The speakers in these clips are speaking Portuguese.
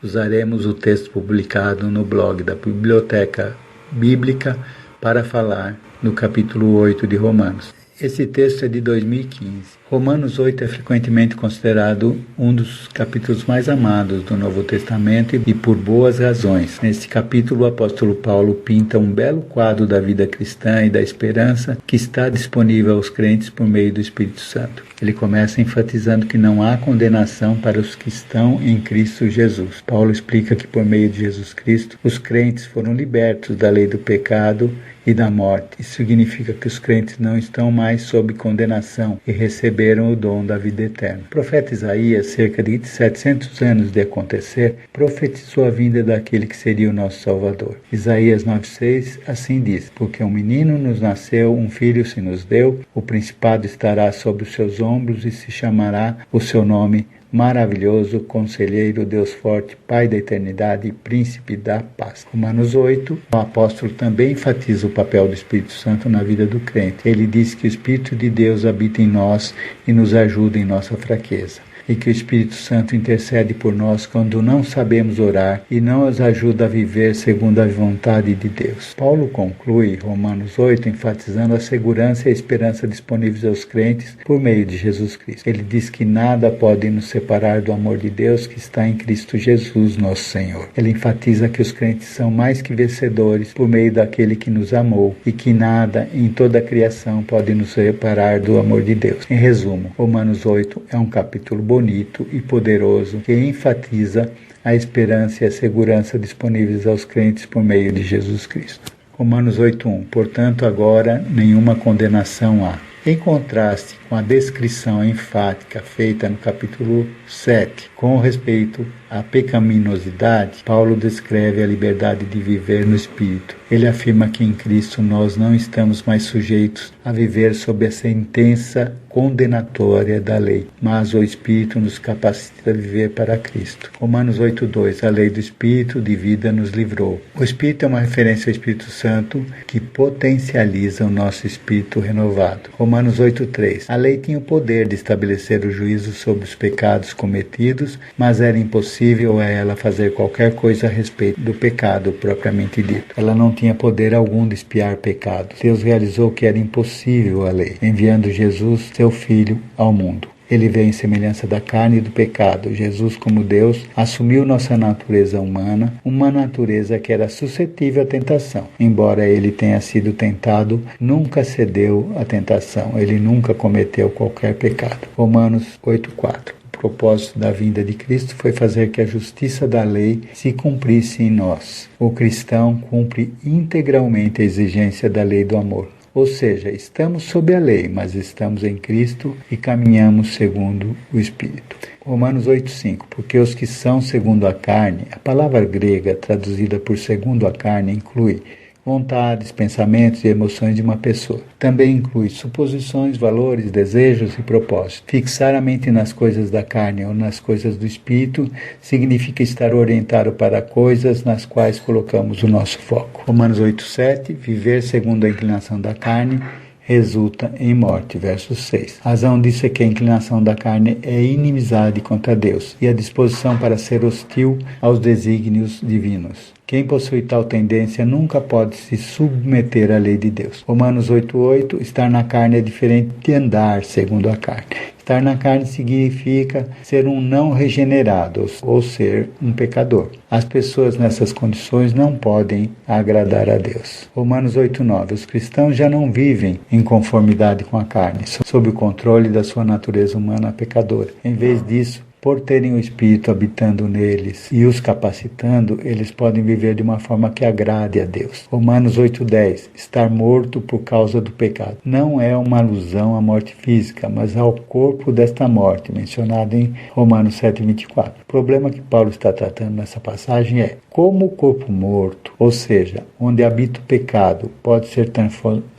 Usaremos o texto publicado no blog da Biblioteca Bíblica para falar no capítulo 8 de Romanos. Esse texto é de 2015. Romanos 8 é frequentemente considerado um dos capítulos mais amados do Novo Testamento e por boas razões. Neste capítulo, o apóstolo Paulo pinta um belo quadro da vida cristã e da esperança que está disponível aos crentes por meio do Espírito Santo. Ele começa enfatizando que não há condenação para os que estão em Cristo Jesus. Paulo explica que por meio de Jesus Cristo, os crentes foram libertos da lei do pecado e da morte. Isso significa que os crentes não estão mais sob condenação e receberam o dom da vida eterna. O profeta Isaías, cerca de 700 anos de acontecer, profetizou a vinda daquele que seria o nosso Salvador. Isaías 9,6 assim diz: porque um menino nos nasceu, um filho se nos deu, o principado estará sobre os seus ombros e se chamará o seu nome Maravilhoso, Conselheiro, Deus Forte, Pai da Eternidade e Príncipe da Paz. Romanos 8, o apóstolo também enfatiza o papel do Espírito Santo na vida do crente. Ele diz que o Espírito de Deus habita em nós e nos ajuda em nossa fraqueza, e que o Espírito Santo intercede por nós quando não sabemos orar e não nos ajuda a viver segundo a vontade de Deus. Paulo conclui Romanos 8 enfatizando a segurança e a esperança disponíveis aos crentes por meio de Jesus Cristo. Ele diz que nada pode nos separar do amor de Deus que está em Cristo Jesus, nosso Senhor. Ele enfatiza que os crentes são mais que vencedores por meio daquele que nos amou e que nada em toda a criação pode nos separar do amor de Deus. Em resumo, Romanos 8 é um capítulo bonito e poderoso que enfatiza a esperança e a segurança disponíveis aos crentes por meio de Jesus Cristo. Romanos 8:1. Portanto, agora nenhuma condenação há. Em contraste com a descrição enfática feita no capítulo 7, com respeito à pecaminosidade, Paulo descreve a liberdade de viver no Espírito. Ele afirma que em Cristo nós não estamos mais sujeitos a viver sob essa intensa condenatória da lei, mas o Espírito nos capacita a viver para Cristo. Romanos 8:2, a lei do Espírito de vida nos livrou. O Espírito é uma referência ao Espírito Santo que potencializa o nosso espírito renovado. Romanos 8:3, a lei tinha o poder de estabelecer o juízo sobre os pecados cometidos, mas era impossível a ela fazer qualquer coisa a respeito do pecado propriamente dito. Ela não tinha poder algum de expiar pecados. Deus realizou o que era impossível à lei, enviando Jesus, seu Filho, ao mundo. Ele veio em semelhança da carne e do pecado. Jesus, como Deus, assumiu nossa natureza humana, uma natureza que era suscetível à tentação. Embora ele tenha sido tentado, nunca cedeu à tentação. Ele nunca cometeu qualquer pecado. Romanos 8:4. O propósito da vinda de Cristo foi fazer que a justiça da lei se cumprisse em nós. O cristão cumpre integralmente a exigência da lei do amor. Ou seja, estamos sob a lei, mas estamos em Cristo e caminhamos segundo o Espírito. Romanos 8:5, porque os que são segundo a carne, a palavra grega traduzida por segundo a carne inclui vontades, pensamentos e emoções de uma pessoa. Também inclui suposições, valores, desejos e propósitos. Fixar a mente nas coisas da carne ou nas coisas do espírito significa estar orientado para coisas nas quais colocamos o nosso foco. Romanos 8:7, viver segundo a inclinação da carne resulta em morte. Verso 6. A razão disso é que a inclinação da carne é inimizade contra Deus e a disposição para ser hostil aos desígnios divinos. Quem possui tal tendência nunca pode se submeter à lei de Deus. Romanos 8:8, estar na carne é diferente de andar segundo a carne. Estar na carne significa ser um não regenerado, ou ser um pecador. As pessoas nessas condições não podem agradar a Deus. Romanos 8:9, os cristãos já não vivem em conformidade com a carne, sob o controle da sua natureza humana pecadora. Em vez disso, por terem o Espírito habitando neles e os capacitando, eles podem viver de uma forma que agrade a Deus. Romanos 8:10, estar morto por causa do pecado. Não é uma alusão à morte física, mas ao corpo desta morte, mencionado em Romanos 7:24. O problema que Paulo está tratando nessa passagem é como o corpo morto, ou seja, onde habita o pecado, pode ser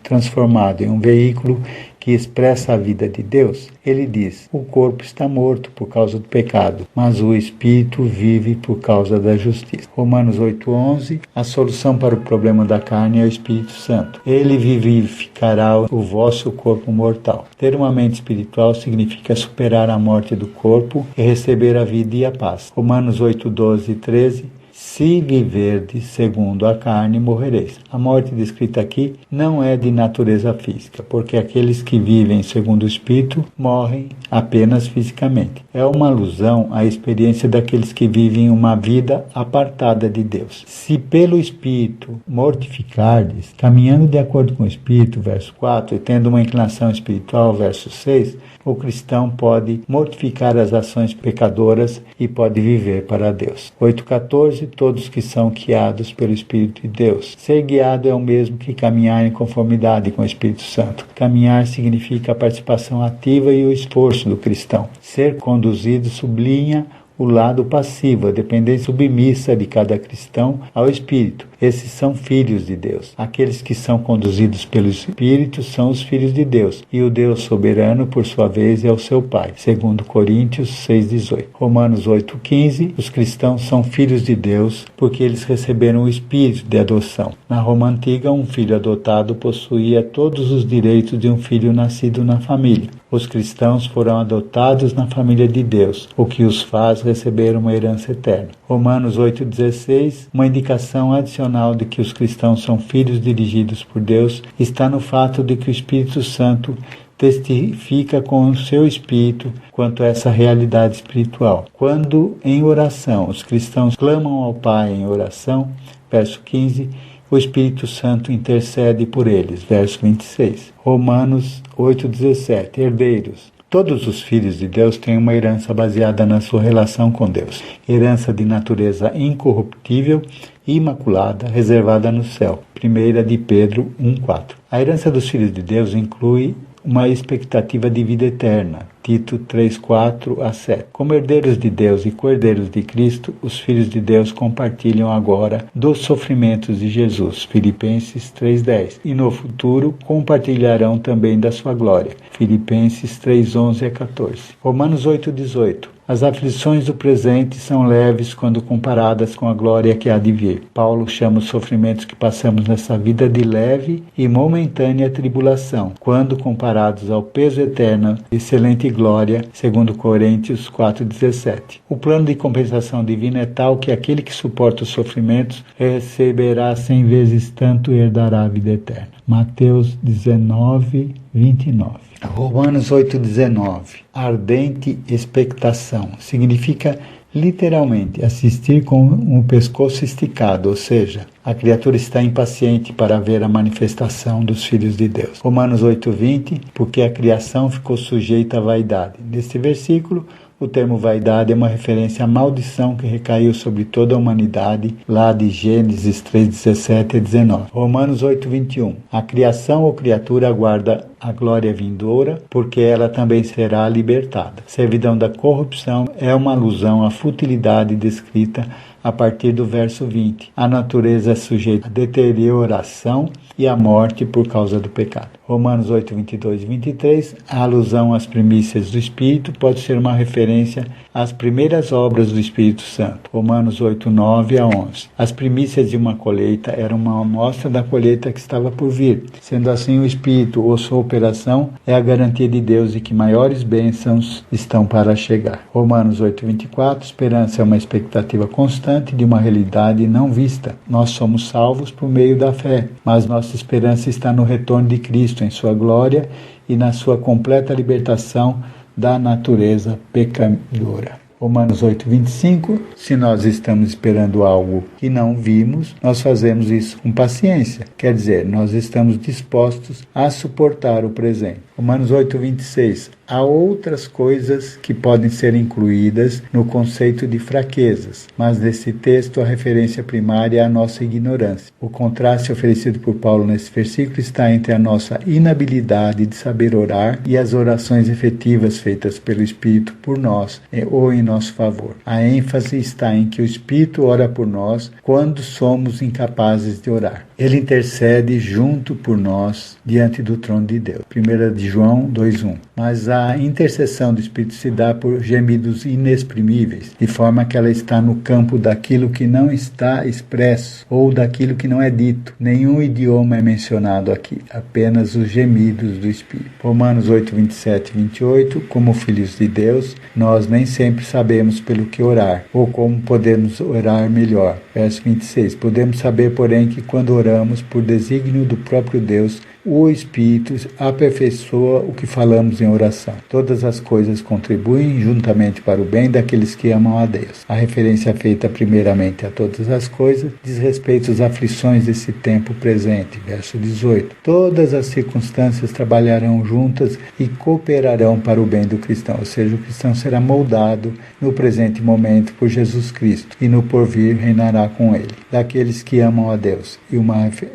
transformado em um veículo que que expressa a vida de Deus, ele diz: o corpo está morto por causa do pecado, mas o espírito vive por causa da justiça. Romanos 8:11, a solução para o problema da carne é o Espírito Santo. Ele vivificará o vosso corpo mortal. Ter uma mente espiritual significa superar a morte do corpo e receber a vida e a paz. Romanos 8:12 e 13, se viverdes segundo a carne, morrereis. A morte descrita aqui não é de natureza física, porque aqueles que vivem segundo o Espírito morrem apenas fisicamente. É uma alusão à experiência daqueles que vivem uma vida apartada de Deus. Se pelo Espírito mortificardes, caminhando de acordo com o Espírito, verso 4, e tendo uma inclinação espiritual, verso 6, o cristão pode mortificar as ações pecadoras e pode viver para Deus. 8:14, todos que são guiados pelo Espírito de Deus. Ser guiado é o mesmo que caminhar em conformidade com o Espírito Santo. Caminhar significa a participação ativa e o esforço do cristão. Ser conduzido sublinha o lado passivo, a dependência submissa de cada cristão ao Espírito. Esses são filhos de Deus. Aqueles que são conduzidos pelo Espírito são os filhos de Deus. E o Deus soberano, por sua vez, é o seu Pai. 2 Coríntios 6:18. Romanos 8:15. Os cristãos são filhos de Deus porque eles receberam o Espírito de adoção. Na Roma Antiga, um filho adotado possuía todos os direitos de um filho nascido na família. Os cristãos foram adotados na família de Deus, o que os faz receber uma herança eterna. Romanos 8:16, uma indicação adicional de que os cristãos são filhos dirigidos por Deus está no fato de que o Espírito Santo testifica com o seu espírito quanto a essa realidade espiritual. Quando em oração os cristãos clamam ao Pai em oração, verso 15, o Espírito Santo intercede por eles, verso 26. Romanos 8:17, herdeiros. Todos os filhos de Deus têm uma herança baseada na sua relação com Deus. Herança de natureza incorruptível e imaculada, reservada no céu. 1 de Pedro 1:4. A herança dos filhos de Deus inclui uma expectativa de vida eterna. Tito 3:4-7. Como herdeiros de Deus e co-herdeiros de Cristo, os filhos de Deus compartilham agora dos sofrimentos de Jesus. Filipenses 3:10. E no futuro compartilharão também da sua glória. Filipenses 3:11-14. Romanos 8:18. As aflições do presente são leves quando comparadas com a glória que há de vir. Paulo chama os sofrimentos que passamos nessa vida de leve e momentânea tribulação, quando comparados ao peso eterno de excelente glória, segundo Coríntios 4:17. O plano de compensação divina é tal que aquele que suporta os sofrimentos receberá 100 vezes tanto e herdará a vida eterna. Mateus 19:29. Romanos 8:19. Ardente expectação significa literalmente assistir com o pescoço esticado, ou seja, a criatura está impaciente para ver a manifestação dos filhos de Deus. Romanos 8:20, porque a criação ficou sujeita à vaidade. Neste versículo, o termo vaidade é uma referência à maldição que recaiu sobre toda a humanidade, lá de Gênesis 3:17-19. Romanos 8:21. A criação ou criatura aguarda a glória vindoura, porque ela também será libertada. Servidão da corrupção é uma alusão à futilidade descrita a partir do verso 20. A natureza é sujeita à deterioração e à morte por causa do pecado. Romanos 8:22-23, a alusão às primícias do Espírito pode ser uma referência às primeiras obras do Espírito Santo. Romanos 8:9-11. As primícias de uma colheita eram uma amostra da colheita que estava por vir. Sendo assim, o Espírito ou sua operação é a garantia de Deus de que maiores bênçãos estão para chegar. Romanos 8:24, esperança é uma expectativa constante de uma realidade não vista. Nós somos salvos por meio da fé, mas nossa esperança está no retorno de Cristo em sua glória e na sua completa libertação da natureza pecadora. Romanos 8:25, se nós estamos esperando algo que não vimos, nós fazemos isso com paciência. Quer dizer, nós estamos dispostos a suportar o presente. Romanos 8:26, há outras coisas que podem ser incluídas no conceito de fraquezas, mas nesse texto a referência primária é a nossa ignorância. O contraste oferecido por Paulo nesse versículo está entre a nossa inabilidade de saber orar e as orações efetivas feitas pelo Espírito por nós ou em nosso favor. A ênfase está em que o Espírito ora por nós quando somos incapazes de orar. Ele intercede junto por nós diante do trono de Deus. 1 de João 2:1. Mas a intercessão do Espírito se dá por gemidos inexprimíveis, de forma que ela está no campo daquilo que não está expresso ou daquilo que não é dito. Nenhum idioma é mencionado aqui, apenas os gemidos do Espírito. Romanos 8:27 e 28. Como filhos de Deus, nós nem sempre sabemos pelo que orar, ou como podemos orar melhor. Verso 26. Podemos saber, porém, que quando oramos por desígnio do próprio Deus, o Espírito aperfeiçoa o que falamos em oração. Todas as coisas contribuem juntamente para o bem daqueles que amam a Deus. A referência feita primeiramente a todas as coisas diz respeito às aflições desse tempo presente. Verso 18. Todas as circunstâncias trabalharão juntas e cooperarão para o bem do cristão. Ou seja, o cristão será moldado no presente momento por Jesus Cristo e no porvir reinará com ele. Daqueles que amam a Deus. E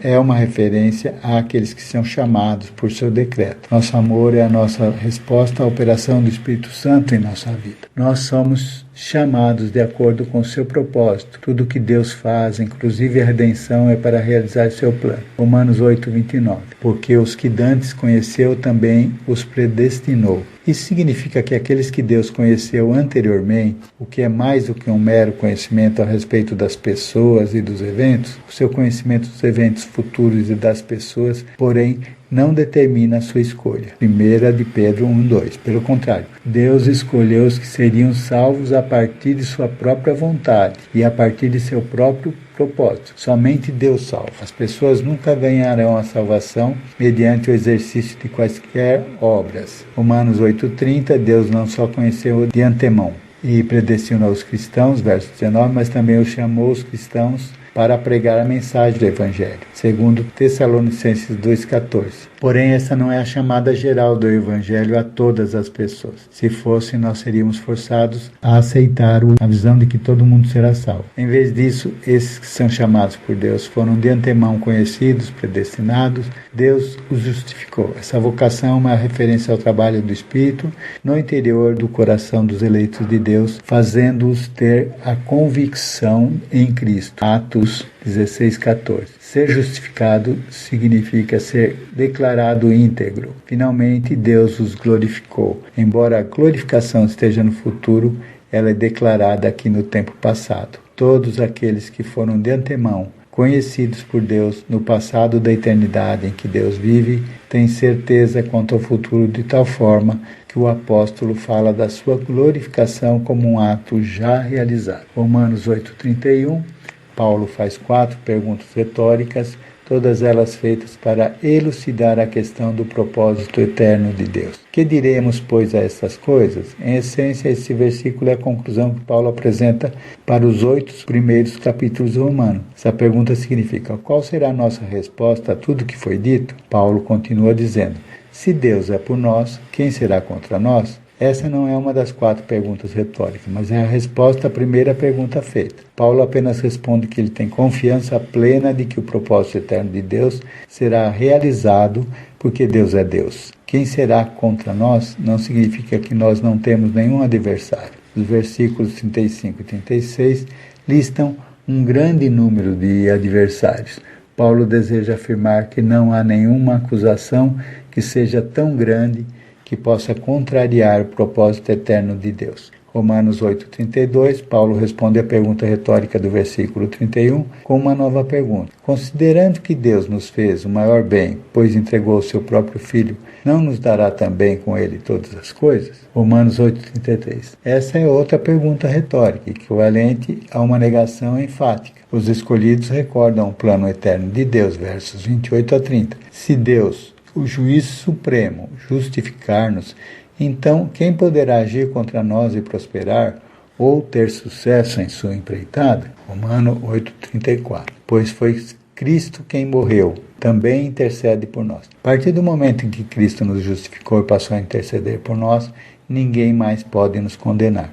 é uma referência àqueles que são chamados por seu decreto. Nosso amor é a nossa resposta à operação do Espírito Santo em nossa vida. Nós somos chamados de acordo com o seu propósito. Tudo que Deus faz, inclusive a redenção, é para realizar seu plano. Romanos 8:29. Porque os que dantes conheceu também os predestinou. Isso significa que aqueles que Deus conheceu anteriormente, o que é mais do que um mero conhecimento a respeito das pessoas e dos eventos, o seu conhecimento dos eventos futuros e das pessoas, porém, não determina a sua escolha. 1 de Pedro 1:2. Pelo contrário, Deus escolheu os que seriam salvos a partir de sua própria vontade e a partir de seu próprio propósito. Somente Deus salva. As pessoas nunca ganharão a salvação mediante o exercício de quaisquer obras. Romanos 8:30, Deus não só conheceu de antemão e predestinou os cristãos, verso 19, mas também os chamou os cristãos para pregar a mensagem do Evangelho, segundo Tessalonicenses 2:14. Porém, essa não é a chamada geral do Evangelho a todas as pessoas. Se fosse, nós seríamos forçados a aceitar a visão de que todo mundo será salvo. Em vez disso, esses que são chamados por Deus foram de antemão conhecidos, predestinados, Deus os justificou. Essa vocação é uma referência ao trabalho do Espírito no interior do coração dos eleitos de Deus, fazendo-os ter a convicção em Cristo. Atos 16:14. Ser justificado significa ser declarado íntegro. Finalmente, Deus os glorificou. Embora a glorificação esteja no futuro, ela é declarada aqui no tempo passado. Todos aqueles que foram de antemão conhecidos por Deus no passado da eternidade em que Deus vive, têm certeza quanto ao futuro de tal forma que o apóstolo fala da sua glorificação como um ato já realizado. Romanos 8:31. Paulo faz 4 perguntas retóricas, todas elas feitas para elucidar a questão do propósito eterno de Deus. Que diremos, pois, a estas coisas? Em essência, esse versículo é a conclusão que Paulo apresenta para os 8 primeiros capítulos do Romano. Essa pergunta significa: qual será a nossa resposta a tudo que foi dito? Paulo continua dizendo: se Deus é por nós, quem será contra nós? Essa não é uma das 4 perguntas retóricas, mas é a resposta à primeira pergunta feita. Paulo apenas responde que ele tem confiança plena de que o propósito eterno de Deus será realizado porque Deus é Deus. Quem será contra nós não significa que nós não temos nenhum adversário. Os versículos 35 e 36 listam um grande número de adversários. Paulo deseja afirmar que não há nenhuma acusação que seja tão grande que possa contrariar o propósito eterno de Deus. Romanos 8:32, Paulo responde à pergunta retórica do versículo 31 com uma nova pergunta. Considerando que Deus nos fez o maior bem, pois entregou o seu próprio Filho, não nos dará também com ele todas as coisas? Romanos 8:33. Essa é outra pergunta retórica, equivalente a uma negação enfática. Os escolhidos recordam o plano eterno de Deus, versos 28 a 30. Se Deus, o juiz supremo, justificar-nos, então quem poderá agir contra nós e prosperar ou ter sucesso em sua empreitada? Romanos 8:34. Pois foi Cristo quem morreu, também intercede por nós. A partir do momento em que Cristo nos justificou e passou a interceder por nós, ninguém mais pode nos condenar.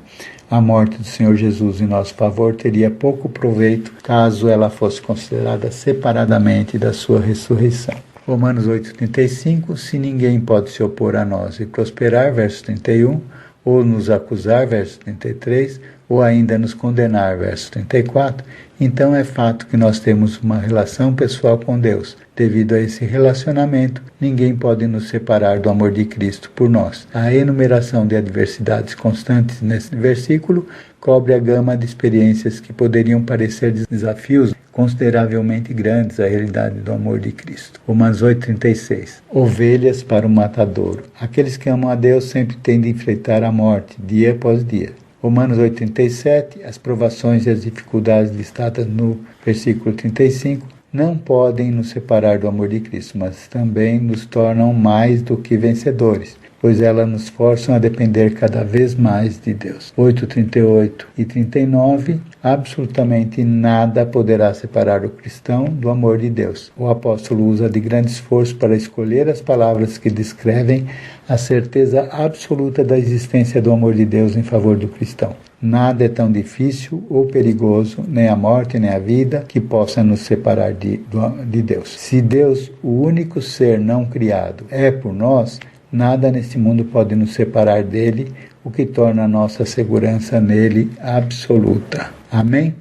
A morte do Senhor Jesus em nosso favor teria pouco proveito caso ela fosse considerada separadamente da sua ressurreição. Romanos 8:35, se ninguém pode se opor a nós e prosperar, verso 31, ou nos acusar, verso 33, ou ainda nos condenar, verso 34, então é fato que nós temos uma relação pessoal com Deus. Devido a esse relacionamento, ninguém pode nos separar do amor de Cristo por nós. A enumeração de adversidades constantes nesse versículo cobre a gama de experiências que poderiam parecer desafios consideravelmente grandes à realidade do amor de Cristo. Romanos 8,36. Ovelhas para o matadouro. Aqueles que amam a Deus sempre têm de enfrentar a morte, dia após dia. Romanos 8,37, as provações e as dificuldades listadas no versículo 35 não podem nos separar do amor de Cristo, mas também nos tornam mais do que vencedores, pois elas nos forçam a depender cada vez mais de Deus. 8:38 e 39, absolutamente nada poderá separar o cristão do amor de Deus. O apóstolo usa de grande esforço para escolher as palavras que descrevem a certeza absoluta da existência do amor de Deus em favor do cristão. Nada é tão difícil ou perigoso, nem a morte, nem a vida, que possa nos separar de Deus. Se Deus, o único ser não criado, é por nós, nada neste mundo pode nos separar dele, o que torna a nossa segurança nele absoluta. Amém?